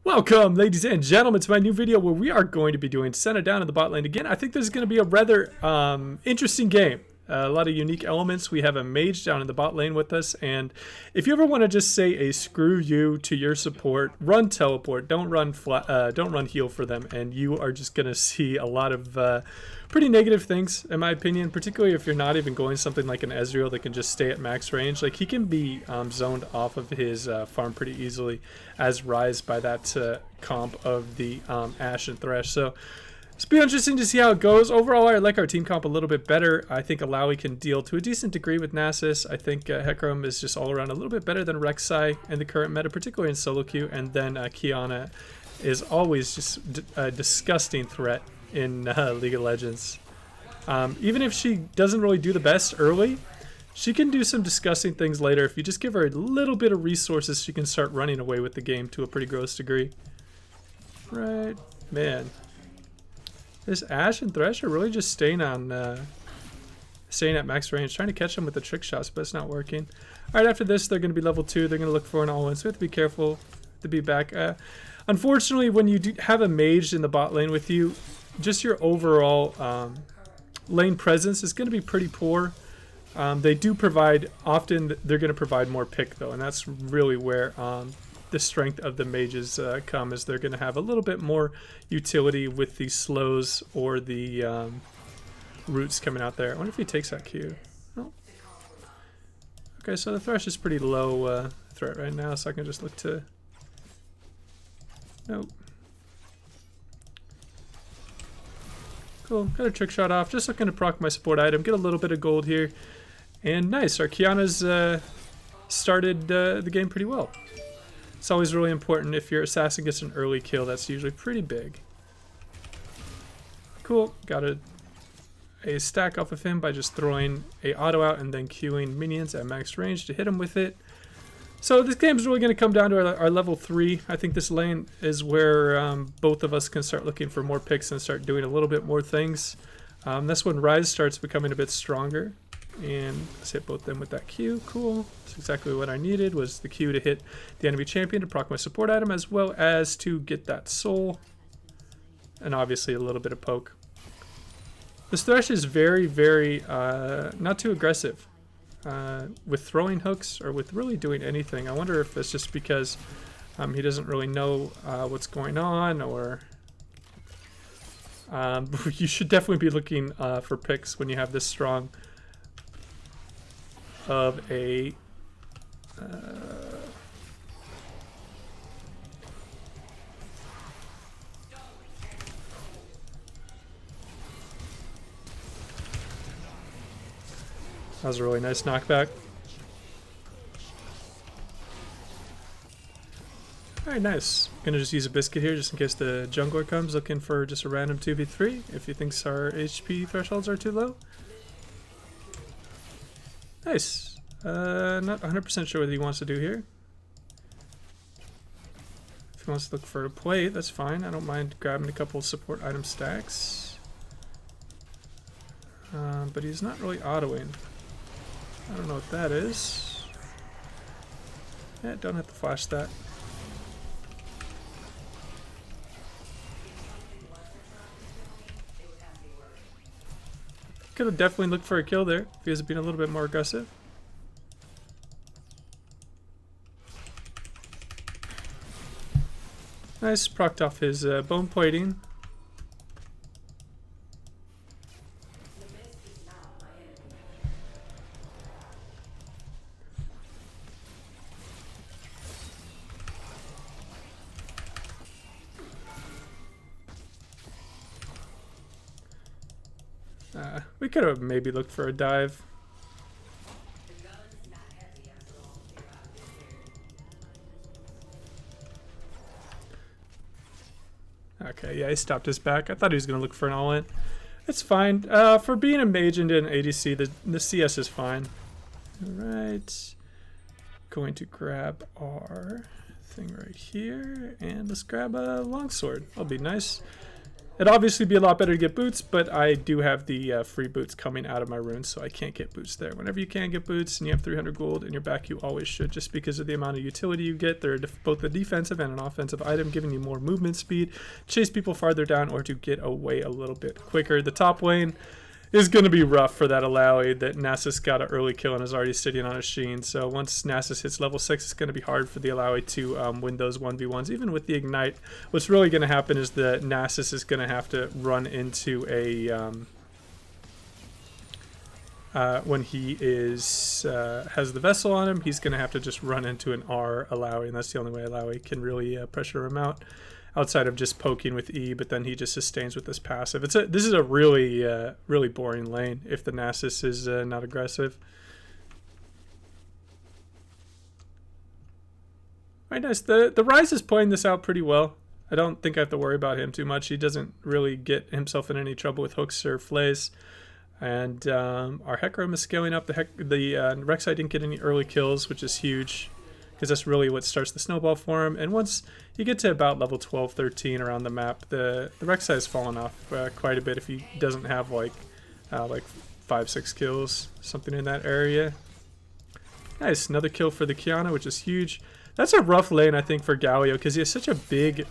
Welcome, ladies and gentlemen, to my new video where we are going to be doing Senna down in the bot lane again. I think this is going to be a rather interesting game. A lot of unique elements. We have a mage down in the bot lane with us, and if you ever want to just say a screw you to your support, run teleport. Don't run heal for them, and you are just going to see a lot of pretty negative things, in my opinion. Particularly if you're not even going something like an Ezreal that can just stay at max range. Like, he can be zoned off of his farm pretty easily, as Rise by that comp of the Ashe and Thresh. So it's be interesting to see how it goes. Overall, I like our team comp a little bit better. I think Alawi can deal to a decent degree with Nasus. I think Hecarim is just all around a little bit better than Rek'Sai in the current meta, particularly in solo queue. And then Kiana is always just a disgusting threat in League of Legends. Even if she doesn't really do the best early, she can do some disgusting things later. If you just give her a little bit of resources, she can start running away with the game to a pretty gross degree. Right, man. This Ashe and Thresh are really just staying at max range, trying to catch them with the trick shots, but it's not working. All right, after this, they're going to be level 2. They're going to look for an all-in, so we have to be careful to be back. Unfortunately, when you do have a mage in the bot lane with you, just your overall lane presence is going to be pretty poor. They do provide, often they're going to provide more pick, though, and that's really where the strength of the mages come, is they're going to have a little bit more utility with the slows or the roots coming out there. I wonder if he takes that Q. Oh. Okay, so the Thresh is pretty low threat right now, so I can just look to... Nope. Cool, got a trick shot off, just looking to proc my support item, get a little bit of gold here. And nice, our Kiana's started the game pretty well. It's always really important if your assassin gets an early kill, that's usually pretty big. Cool, got a stack off of him by just throwing a auto out and then queuing minions at max range to hit him with it. So this game's really going to come down to our level 3. I think this lane is where both of us can start looking for more picks and start doing a little bit more things. That's when Rise starts becoming a bit stronger. And let's hit both them with that Q. Cool. That's exactly what I needed, was the Q to hit the enemy champion to proc my support item, as well as to get that soul. And obviously a little bit of poke. This Thresh is very, very not too aggressive with throwing hooks or with really doing anything. I wonder if it's just because he doesn't really know what's going on, or... you should definitely be looking for picks when you have this strong of a that was a really nice knockback. Alright, nice. Gonna just use a biscuit here just in case the jungler comes looking for just a random 2v3 if he thinks our HP thresholds are too low. Nice. Not 100% sure what he wants to do here. If he wants to look for a play, that's fine. I don't mind grabbing a couple support item stacks. But he's not really autoing. I don't know what that is. Yeah, don't have to flash that. Could have definitely looked for a kill there if he was being a little bit more aggressive. Nice, procced off his bone plating. We could have maybe looked for a dive. Okay, yeah, he stopped his back. I thought he was going to look for an all-in. It's fine. For being a mage into an ADC, the CS is fine. Alright. Going to grab our thing right here. And let's grab a longsword. That'll be nice. It'd obviously be a lot better to get boots, but I do have the free boots coming out of my runes, so I can't get boots there. Whenever you can get boots and you have 300 gold in your back, you always should, just because of the amount of utility you get. They're both a defensive and an offensive item, giving you more movement speed, chase people farther down, or to get away a little bit quicker. The top lane is going to be rough for that Alawi that Nasus got an early kill and is already sitting on a Sheen. So once Nasus hits level 6, it's going to be hard for the Alawi to win those 1v1s. Even with the Ignite, what's really going to happen is that Nasus is going to have to run into a... when he is has the vessel on him, he's going to have to just run into an R Alawi, and that's the only way Alawi can really pressure him out. Outside of just poking with E, but then he just sustains with this passive. This is a really really boring lane if the Nasus is not aggressive. Right, nice. The Ryze is playing this out pretty well. I don't think I have to worry about him too much. He doesn't really get himself in any trouble with hooks or flays. And our Hecarim is scaling up. The Rek'Sai didn't get any early kills, which is huge, because that's really what starts the snowball for him. And once you get to about level 12, 13 around the map, the Rek'Sai has fallen off quite a bit if he doesn't have like 5-6 kills, something in that area. Nice, another kill for the Kiana, which is huge. That's a rough lane, I think, for Galio, because he has such a big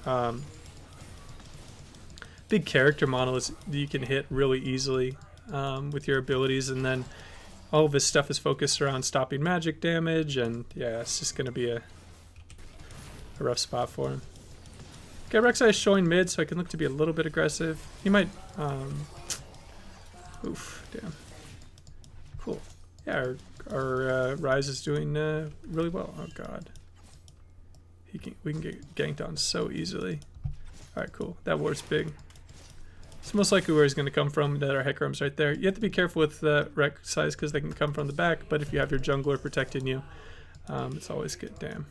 big character model that you can hit really easily with your abilities, and then all of his stuff is focused around stopping magic damage, and yeah, it's just going to be a rough spot for him. Okay, Rek'Sai is showing mid, so I can look to be a little bit aggressive. He might... oof, damn. Cool. Yeah, our Ryze is doing really well. Oh god. We can get ganked on so easily. Alright, cool. That ward's big. It's most likely where he's going to come from, that our Hecarim's right there. You have to be careful with Rek'Sai because they can come from the back, but if you have your jungler protecting you, it's always good. Damn.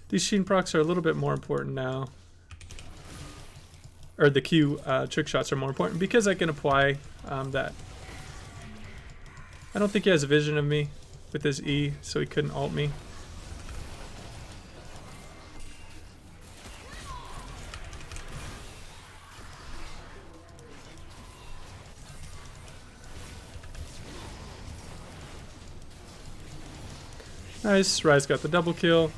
These Sheen procs are a little bit more important now. Or the Q trick shots are more important because I can apply that. I don't think he has a vision of me with his E, so he couldn't ult me. Nice, Ryze got the double kill.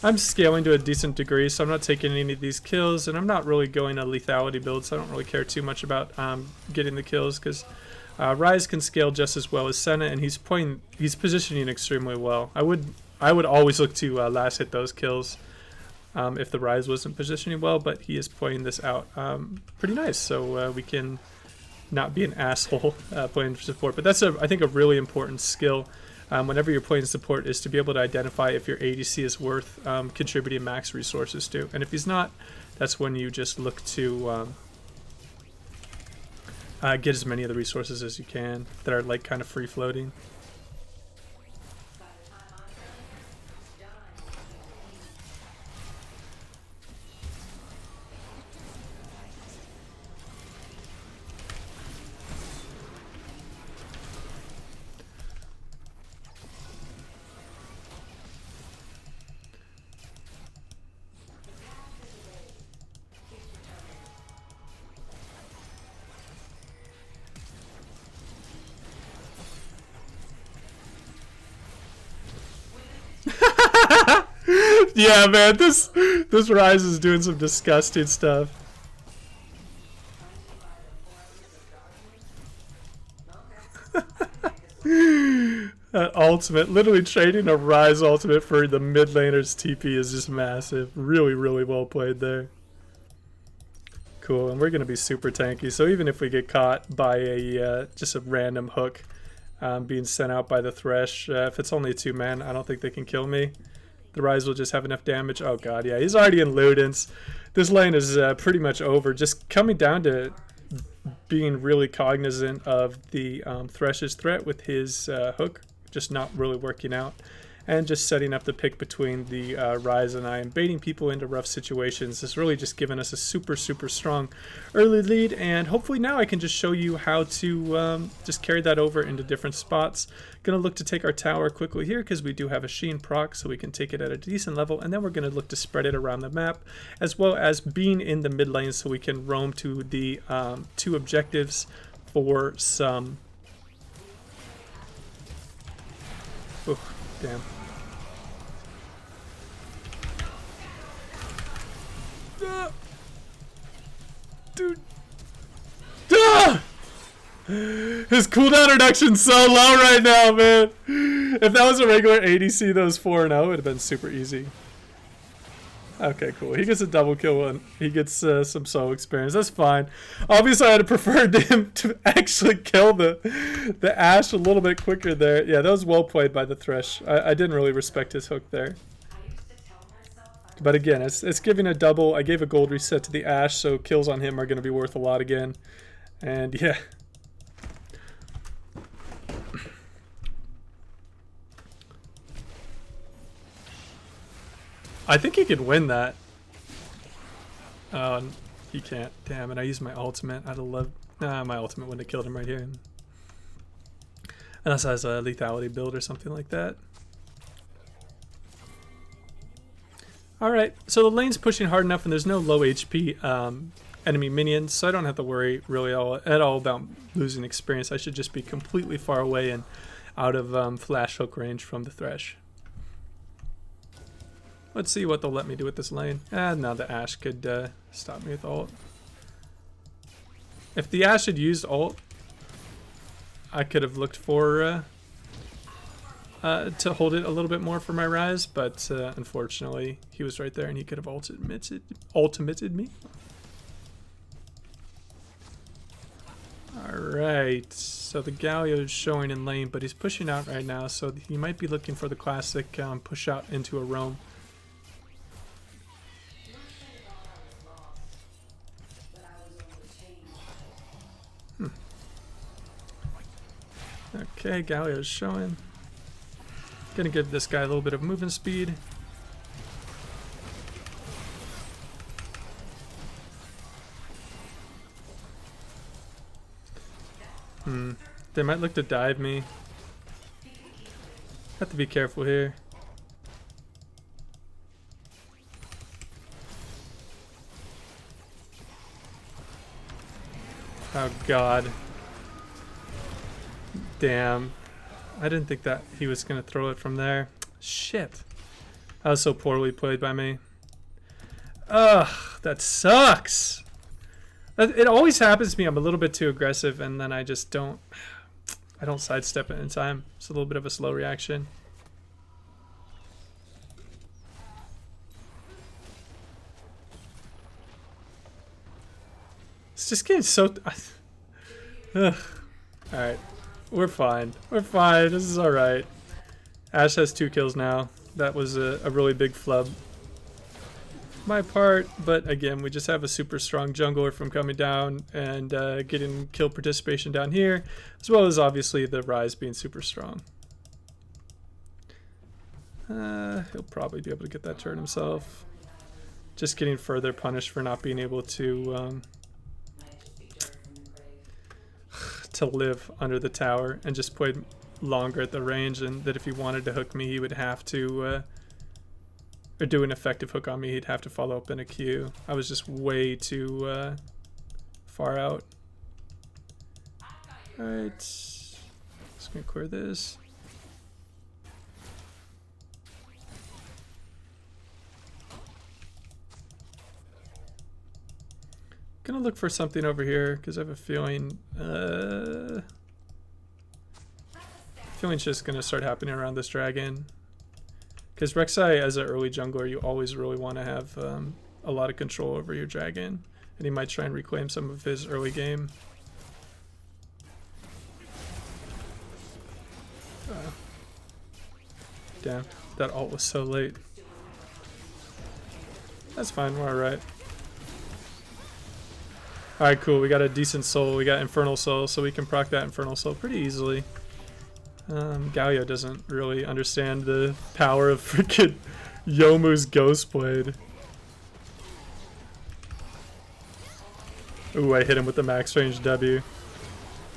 I'm scaling to a decent degree, so I'm not taking any of these kills, and I'm not really going a lethality build, so I don't really care too much about getting the kills, because Ryze can scale just as well as Senna, and he's positioning extremely well. I would always look to last hit those kills if the Ryze wasn't positioning well, but he is playing this out pretty nice, so we can not be an asshole playing support. But that's I think a really important skill. Whenever you're playing support, is to be able to identify if your ADC is worth contributing max resources to. And if he's not, that's when you just look to get as many of the resources as you can that are like kind of free floating. Yeah, man, this Ryze is doing some disgusting stuff. That ultimate, literally trading a Ryze ultimate for the mid laner's TP is just massive. Really, really well played there. Cool, and we're gonna be super tanky. So even if we get caught by a just a random hook being sent out by the Thresh, if it's only a 2-man, I don't think they can kill me. The Ryze will just have enough damage. Oh god, yeah, he's already in Ludens. This lane is pretty much over. Just coming down to being really cognizant of the Thresh's threat with his hook, just not really working out. and just setting up the pick between the Ryze and I and baiting people into rough situations has really just given us a super strong early lead, and hopefully now I can just show you how to just carry that over into different spots. Gonna look to take our tower quickly here because we do have a Sheen proc, so we can take it at a decent level, and then we're gonna look to spread it around the map, as well as being in the mid lane so we can roam to the 2 objectives for some... Oh, damn. Dude. His cooldown reduction's so low right now, man. If that was a regular ADC that was 4-0, it would have been super easy. Okay, cool. He gets a double kill and he gets some solo experience. That's fine. Obviously, I'd have preferred him to actually kill the Ashe a little bit quicker there. Yeah, that was well played by the Thresh. I didn't really respect his hook there. But again, it's giving a double. I gave a gold reset to the Ashe, so kills on him are going to be worth a lot again. And yeah. I think he could win that. Oh, he can't. Damn it, I used my ultimate. I'd have loved... Nah, my ultimate wouldn't have killed him right here. Unless I has a lethality build or something like that. Alright, so the lane's pushing hard enough and there's no low HP enemy minions, so I don't have to worry really at all about losing experience. I should just be completely far away and out of flash hook range from the Thresh. Let's see what they'll let me do with this lane. No, the Ashe could stop me with ult. If the Ashe had used ult, I could have looked for to hold it a little bit more for my Ryze, but unfortunately he was right there and he could have ultimated me. Alright, so the Galio is showing in lane, but he's pushing out right now, so he might be looking for the classic push out into a roam. Okay, Galio's showing. Gonna give this guy a little bit of movement speed. They might look to dive me. Have to be careful here. Oh god. Damn. I didn't think that he was going to throw it from there. Shit. That was so poorly played by me. Ugh, that sucks. It always happens to me. I'm a little bit too aggressive and then I just don't... I don't sidestep it in time. It's a little bit of a slow reaction. It's just getting so... Ugh. Alright. We're fine. We're fine. This is alright. Ashe has 2 kills now. That was a really big flub. My part, but again, we just have a super strong jungler from coming down and getting kill participation down here, as well as obviously the Ryze being super strong. He'll probably be able to get that turn himself. Just getting further punished for not being able to live under the tower, and just played longer at the range, and that if he wanted to hook me, he would have to or do an effective hook on me, he'd have to follow up in a Q. I was just way too far out. Alright, just gonna clear this. Gonna look for something over here because I have a feeling feeling's just gonna start happening around this dragon. Because Rek'Sai, as an early jungler, you always really want to have a lot of control over your dragon, and he might try and reclaim some of his early game. Damn, that ult was so late. That's fine, we're alright. Alright, cool, we got a decent soul, we got Infernal Soul, so we can proc that Infernal Soul pretty easily. Galio doesn't really understand the power of freaking Yomu's Ghost Blade. Ooh, I hit him with the max range W.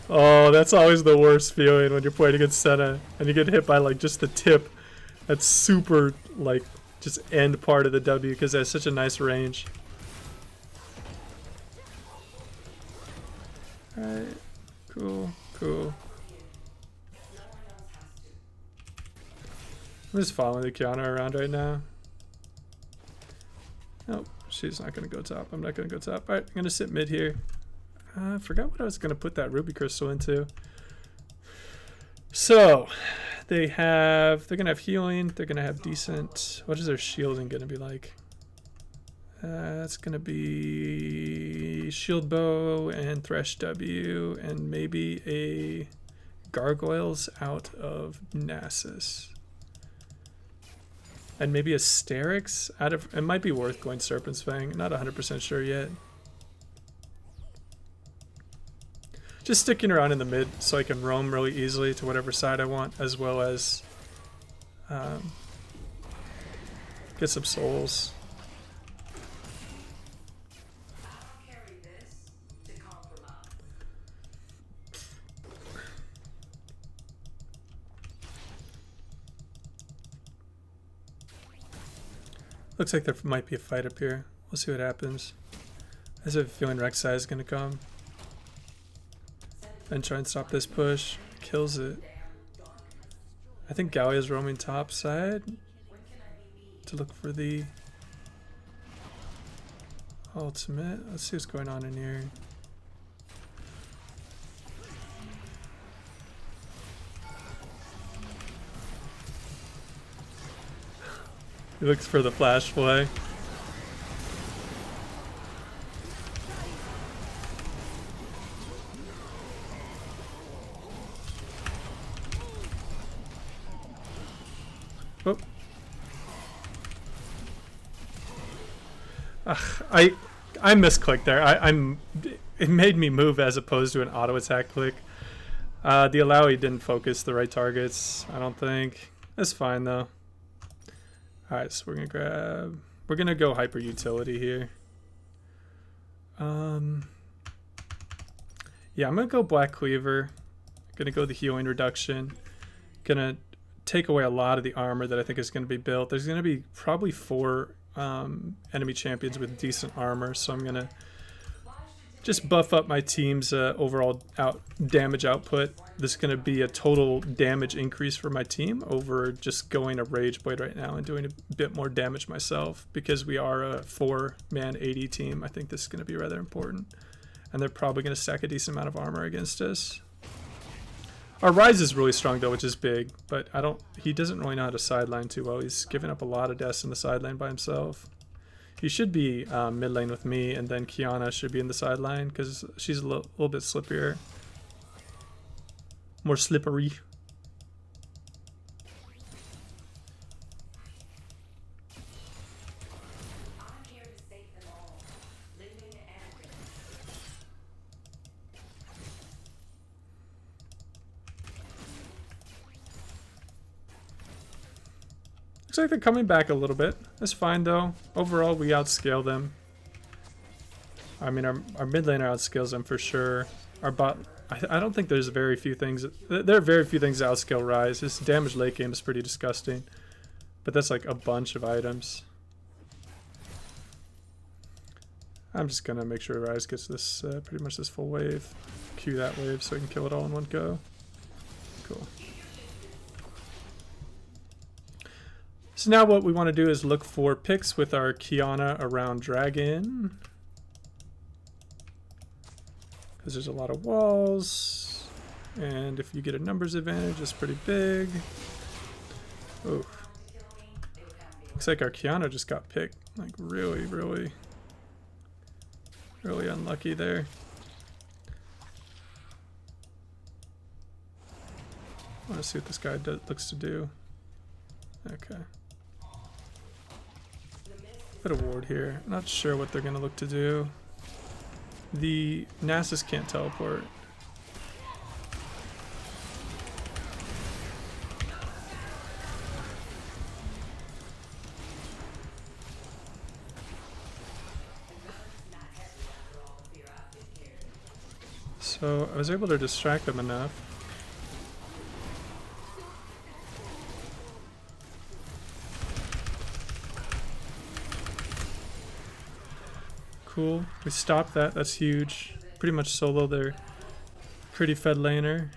Oh, that's always the worst feeling when you're playing against Senna and you get hit by like just the tip. That's super like just end part of the W because it has such a nice range. Alright, cool, cool. I'm just following the Kiana around right now. Nope, she's not going to go top. I'm not going to go top. Alright, I'm going to sit mid here. I forgot what I was going to put that ruby crystal into. So, they're going to have healing. They're going to have decent... What is their shielding going to be like? That's going to be shield bow and thresh W and maybe a gargoyles out of Nasus. And maybe a Sterix out of... It might be worth going Serpent's Fang. Not 100% sure yet. Just sticking around in the mid so I can roam really easily to whatever side I want, as well as get some souls. Looks like there might be a fight up here. We'll see what happens. I have a feeling Rek'Sai is going to come and try and stop this push. Kills it. I think Gallia is roaming top side to look for the ultimate. Let's see what's going on in here. He looks for the flash play. Oh. I misclicked there. It made me move as opposed to an auto attack click. The Alawi didn't focus the right targets, I don't think. That's fine though. Alright, so we're gonna go hyper utility here. Yeah, I'm gonna go Black Cleaver. Gonna go the healing reduction. Gonna take away a lot of the armor that I think is gonna be built. There's gonna be probably 4 enemy champions with decent armor, so I'm gonna just buff up my team's overall damage output. This is going to be a total damage increase for my team over just going a Rage Blade right now and doing a bit more damage myself. Because we are a 4-man AD team, I think this is going to be rather important. And they're probably going to stack a decent amount of armor against us. Our Rise is really strong though, which is big, but he doesn't really know how to sideline too well. He's giving up a lot of deaths in the sideline by himself. He should be mid lane with me, and then Kiana should be in the sideline because she's a little bit slippier. More slippery. Looks like they're coming back a little bit. That's fine though. Overall, we outscale them. I mean, our mid laner outscales them for sure. Our bot, I don't think there's very few things. There are very few things that outscale Rise. His damage late game is pretty disgusting. But that's like a bunch of items. I'm just gonna make sure Rise gets this, pretty much this full wave. Q that wave so I can kill it all in one go. Cool. So now what we want to do is look for picks with our Kiana around Dragon. Because there's a lot of walls. And if you get a numbers advantage, it's pretty big. Oh. Looks like our Kiana just got picked. Like really, really, really unlucky there. I want to see what this guy looks to do. Okay. Bit of ward here. Not sure what they're going to look to do. The Nasus can't teleport. So I was able to distract them enough. Cool. We stopped that. That's huge. Pretty much solo their pretty fed laner.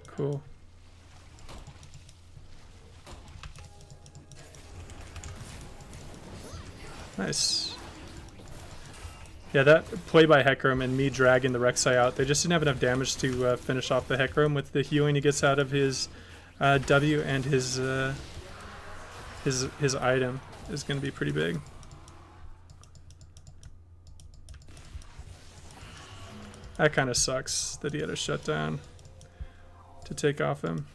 Cool. Nice. Yeah, that play by Hecarim and me dragging the Rek'Sai out, they just didn't have enough damage to finish off the Hecarim with the healing he gets out of his W, and his item is going to be pretty big. That kind of sucks that he had a shutdown to take off him.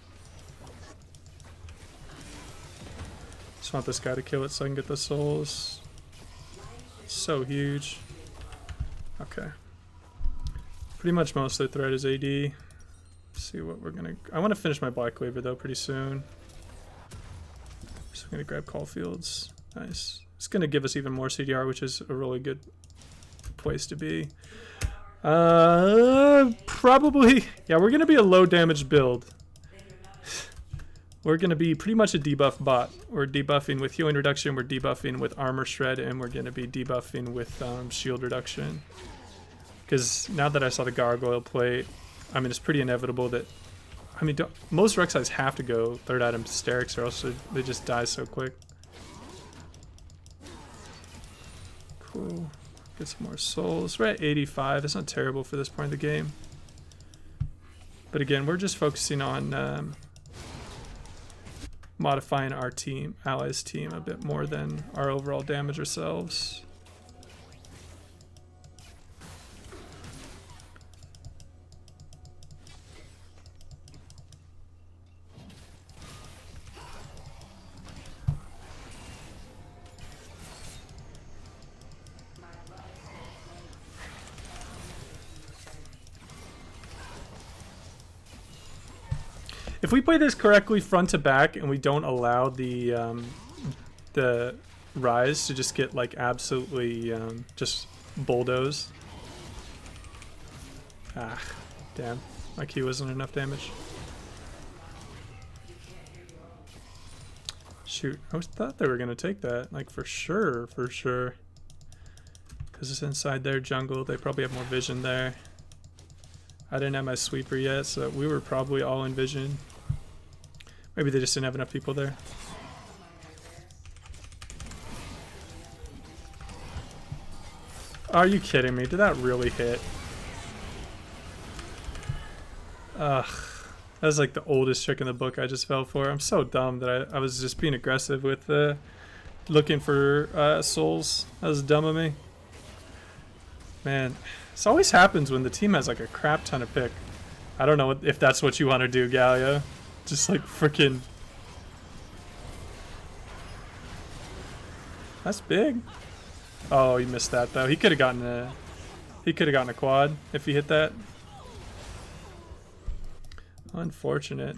Just want this guy to kill it so I can get the souls. So huge. Okay. Pretty much most of the threat is AD. Let's see what we're gonna... I want to finish my Black Cleaver though pretty soon. So I'm gonna grab Caulfield's. Nice. It's gonna give us even more CDR, which is a really good place to be. Probably... Yeah, we're gonna be a low damage build. We're going to be pretty much a debuff bot. We're debuffing with healing reduction, we're debuffing with armor shred, and we're going to be debuffing with shield reduction. Because now that I saw the gargoyle plate, I mean, it's pretty inevitable that... I mean, most Rek'Sais have to go third item Hysterics, or else they just die so quick. Cool. Get some more souls. We're at 85. That's not terrible for this point of the game. But again, we're just focusing on... modifying our team, allies team, a bit more than our overall damage ourselves. If we play this correctly front to back and we don't allow the Rise to just get like absolutely just bulldoze. Ah, damn. My Q wasn't enough damage. Shoot, I thought they were going to take that, like for sure, for sure. Because it's inside their jungle, they probably have more vision there. I didn't have my sweeper yet, so we were probably all in vision. Maybe they just didn't have enough people there. Are you kidding me? Did that really hit? Ugh. That was like the oldest trick in the book I just fell for. I'm so dumb that I was just being aggressive with looking for souls. That was dumb of me. Man, this always happens when the team has like a crap ton of pick. I don't know if that's what you want to do, Gallia. Just like freaking... That's big. Oh, he missed that though. He could have gotten a quad if he hit that. Unfortunate.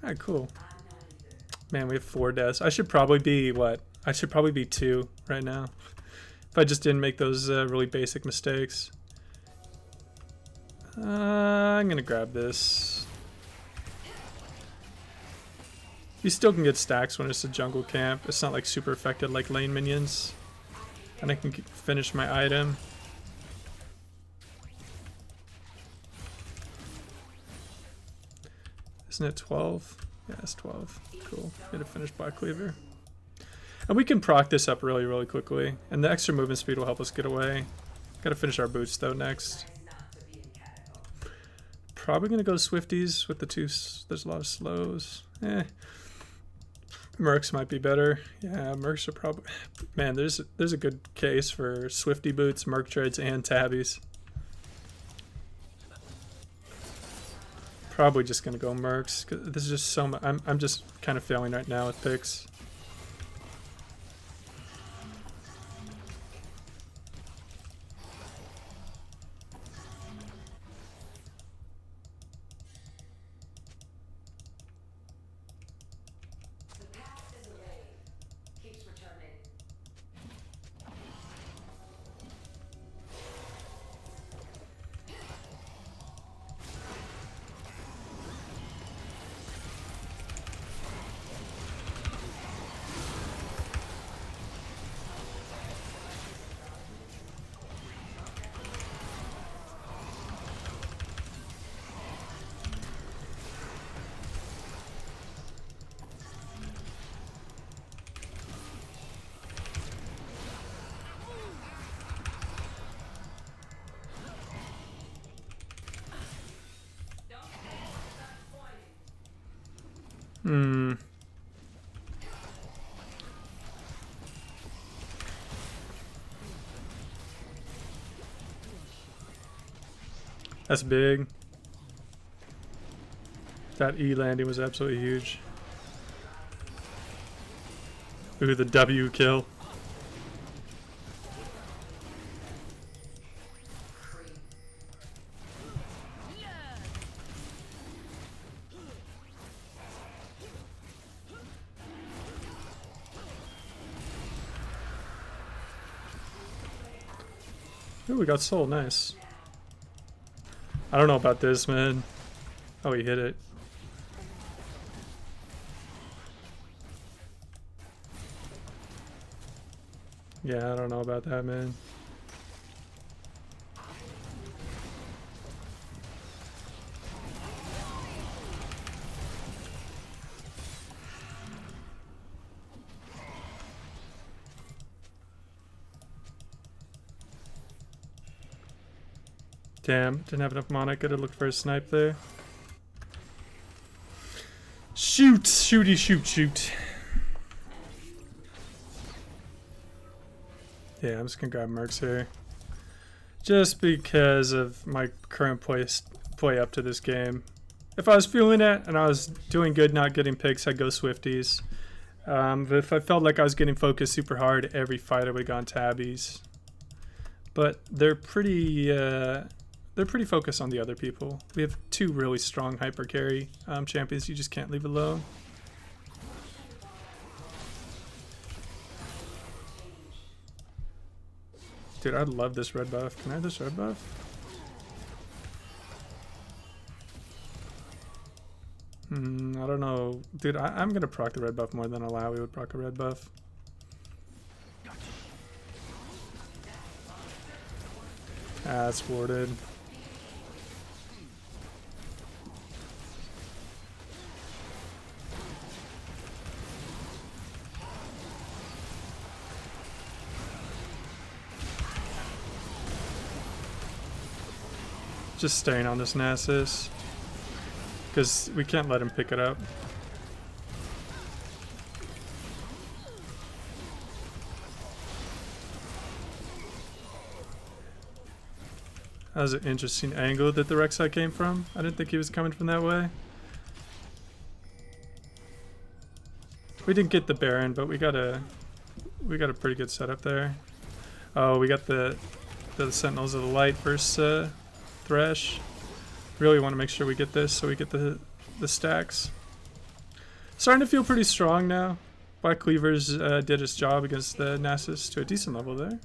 Alright, cool. Man, we have 4 deaths. I should probably be, what? I should probably be 2 right now. If I just didn't make those really basic mistakes. I'm gonna grab this. You still can get stacks when it's a jungle camp. It's not like super affected like lane minions. And I can finish my item. Isn't it 12? Yeah, it's 12. Cool. Get a finished Black Cleaver. And we can proc this up really, really quickly. And the extra movement speed will help us get away. Gotta finish our boots though next. Probably gonna go Swifties with the 2. There's a lot of slows. Mercs might be better. Yeah, Mercs are probably... Man, there's a good case for Swifty boots, Merc treads, and tabbies. Probably just gonna go Mercs. Cause this is just so much. I'm just kind of failing right now with picks. Hmm. That's big. That E landing was absolutely huge. Ooh, the W kill. Ooh, we got soul. Nice. I don't know about this, man. Oh, he hit it. Yeah, I don't know about that, man. Damn, didn't have enough mana. Could have looked for a snipe there. Shoot! Shooty shoot shoot. Yeah, I'm just gonna grab Mercs here. Just because of my current play up to this game. If I was feeling it and I was doing good not getting picks, I'd go Swifties. But if I felt like I was getting focused super hard, every fight I would have gone Tabbies. But they're pretty focused on the other people. We have two really strong hyper carry champions you just can't leave alone. Dude, I love this red buff. Can I have this red buff? I don't know. Dude, I'm going to proc the red buff more than Alawi would proc a red buff. Ah, it's warded. Just staying on this Nasus. Because we can't let him pick it up. That was an interesting angle that the Rek'Sai came from. I didn't think he was coming from that way. We didn't get the Baron, but we got a pretty good setup there. Oh, we got the Sentinels of the Light versus Thresh. Really want to make sure we get this so we get the stacks. Starting to feel pretty strong now. Black Cleavers did its job against the Nasus to a decent level there.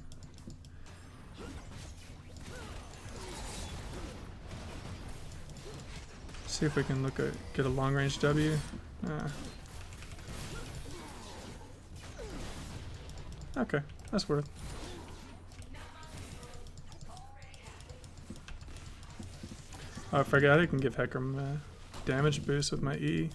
See if we can get a long range W. Okay, that's worth. Oh, I forgot I can give Hecarim damage boost with my E.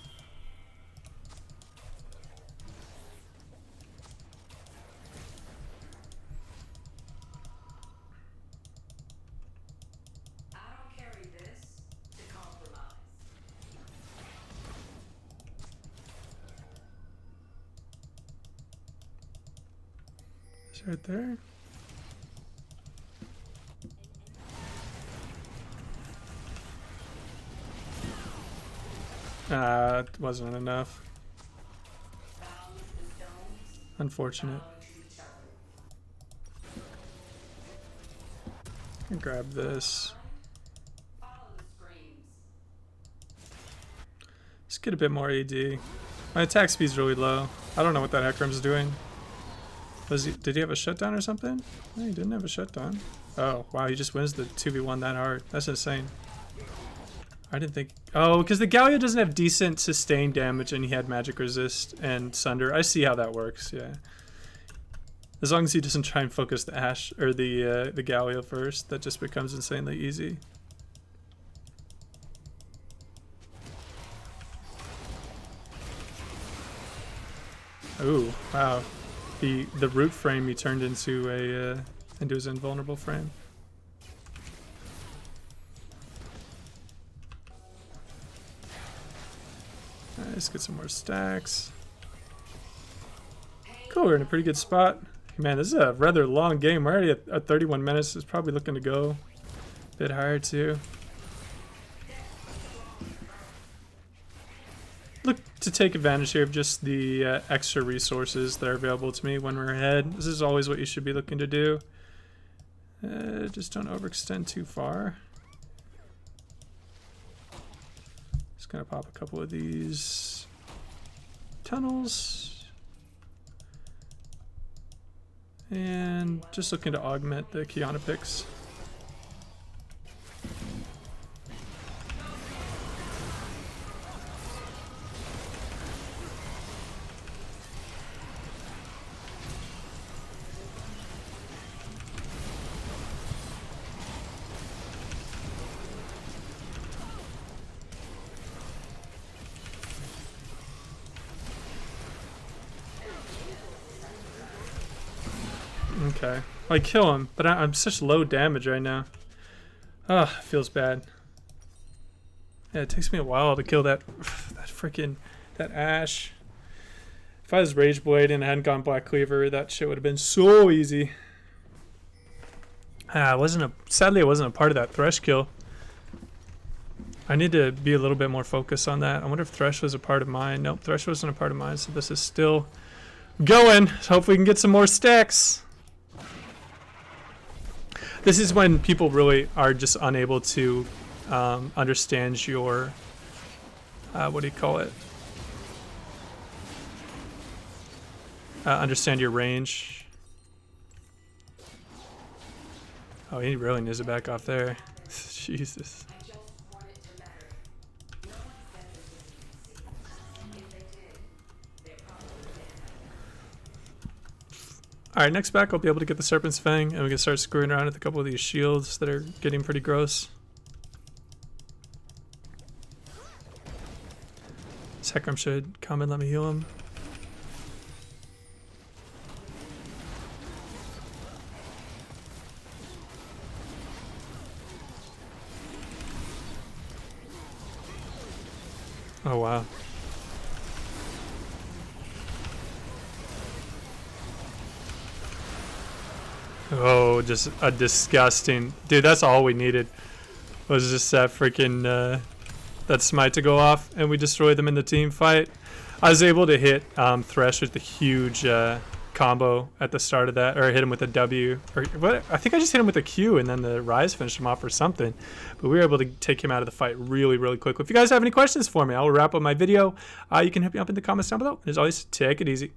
It's right there. It wasn't enough. Unfortunate. I can grab this. Let's get a bit more AD. My attack speed's really low. I don't know what that Hecarim's doing. Did he have a shutdown or something? No, he didn't have a shutdown. Oh, wow, he just wins the 2v1 that hard. That's insane. I didn't think... Oh, because the Galio doesn't have decent sustained damage and he had magic resist and sunder. I see how that works, yeah. As long as he doesn't try and focus the Ashe or the Galio first, that just becomes insanely easy. Ooh, wow. The root frame he turned into his invulnerable frame. Let's get some more stacks. Cool, we're in a pretty good spot. Man, this is a rather long game. We're already at 31 minutes. It's probably looking to go a bit higher too. Look to take advantage here of just the extra resources that are available to me when we're ahead. This is always what you should be looking to do. Just don't overextend too far. Just gonna pop a couple of these tunnels. And just looking to augment the Kiana picks. Okay, I kill him, but I'm such low damage right now. Ah, feels bad. Yeah, it takes me a while to kill that Ash. If I was Rage Blade and I hadn't gone Black Cleaver, that shit would have been so easy. Sadly it wasn't a part of that Thresh kill. I need to be a little bit more focused on that. I wonder if Thresh was a part of mine. Nope, Thresh wasn't a part of mine, so this is still going. Hopefully we can get some more stacks. This is when people really are just unable to understand your, what do you call it? Understand your range. Oh, he really needs to back off there. Jesus. Alright, next back I'll be able to get the Serpent's Fang and we can start screwing around with a couple of these shields that are getting pretty gross. This Hecarim should come and let me heal him. Oh wow. Oh, just a disgusting... Dude, that's all we needed. Was just that freaking... that smite to go off, and we destroyed them in the team fight. I was able to hit Thresh with the huge combo at the start of that, or hit him with a W. Or what? I think I just hit him with a Q, and then the Rise finished him off or something. But we were able to take him out of the fight really, really quickly. If you guys have any questions for me, I will wrap up my video. You can hit me up in the comments down below. And as always, take it easy.